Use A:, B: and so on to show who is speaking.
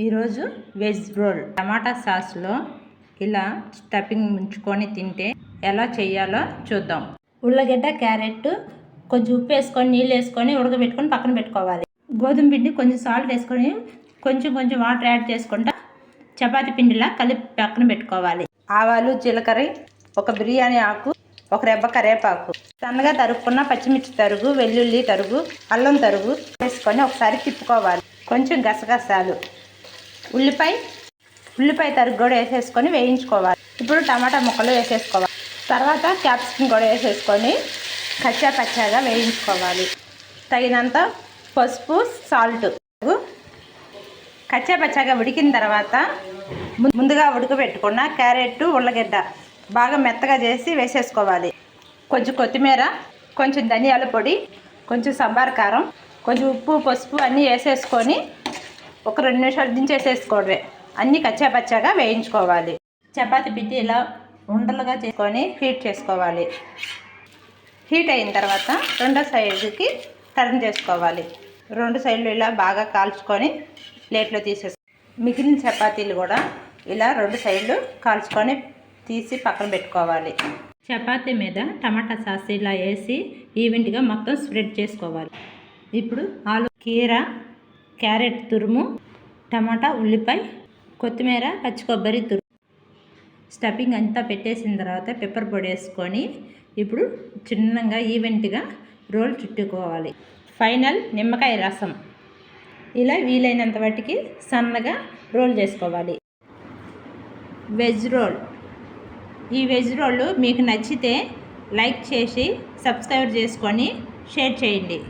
A: ఈరోజు veg roll టమాటా సాస్లో ఇలా stuffing ముంచుకొని తింటే ఎలా చేయాలో చూద్దాం. ఉల్లగడ్డ, క్యారెట్, కొంచెం ఉప్పు వేసుకొని నీళ్ళు వేసుకొని ఉడకబెట్టుకొని పక్కన పెట్టుకోవాలి. గోధుమ పిండి కొంచెం సాల్ట్ వేసుకొని కొంచెం వాటర్ యాడ్ చేసుకుంటా చపాతీ పిండిలా కలిపి పక్కన పెట్టుకోవాలి. ఆవాలు, జీలకర్ర, ఒక బిర్యానీ ఆకు, ఒక రెబ్బ కరివేపాకు, సన్నగా తరుగుకున్న పచ్చిమిర్చి తరుగు, వెల్లుల్లి తరుగు, అల్లం తరుగు వేసుకొని ఒకసారి తిప్పుకోవాలి. కొంచెం గసగసాలు, ఉల్లిపాయ తరుగు కూడా వేసేసుకొని వేయించుకోవాలి. ఇప్పుడు టమాటా ముక్కలు వేసేసుకోవాలి. తర్వాత క్యాప్సికం కూడా వేసేసుకొని కచ్చా పచ్చాగా వేయించుకోవాలి. తగినంత పసుపు, సాల్ట్. కచ్చా పచ్చాగా ఉడికిన తర్వాత ముందుగా ఉడకబెట్టుకున్న క్యారెట్, ఉల్లగడ్డ బాగా మెత్తగా చేసి వేసేసుకోవాలి. కొంచెం కొత్తిమీర, కొంచెం ధనియాల పొడి, కొంచెం సాంబార్ కారం, కొంచెం ఉప్పు, పసుపు అన్నీ వేసేసుకొని ఒక 2 నిమిషాలు దించేసేసుకోవడమే. అన్నీ కచ్చా పచ్చాగా వేయించుకోవాలి. చపాతీ పిండి ఇలా ఉండలుగా చేసుకొని హీట్ చేసుకోవాలి. హీట్ అయిన తర్వాత రెండో సైడ్కి టర్న్ చేసుకోవాలి. 2 సైడ్లు ఇలా బాగా కాల్చుకొని ప్లేట్లో తీసేసుకోవాలి. మిగిలిన చపాతీలు కూడా ఇలా 2 సైడ్లు కాల్చుకొని తీసి పక్కన పెట్టుకోవాలి. చపాతీ మీద టమాటా సాస్ ఇలా వేసి ఈవెంట్గా మొత్తం స్ప్రెడ్ చేసుకోవాలి. ఇప్పుడు ఆలు, కీర, క్యారెట్ తురుము, టమాటా, ఉల్లిపాయ, కొత్తిమీర, పచ్చి కొబ్బరి తురుము స్టఫింగ్ అంతా పెట్టేసిన తర్వాత పెప్పర్ పొడి వేసుకొని ఇప్పుడు చిన్నగా ఈవెంట్గా రోల్ చుట్టుకోవాలి. ఫైనల్ నిమ్మకాయ రసం ఇలా వీలైనంత వాటికి సన్నగా రోల్ చేసుకోవాలి. Veg roll. ఈ వెజ్ రోల్ మీకు నచ్చితే లైక్ చేసి సబ్స్క్రైబ్ చేసుకొని షేర్ చేయండి.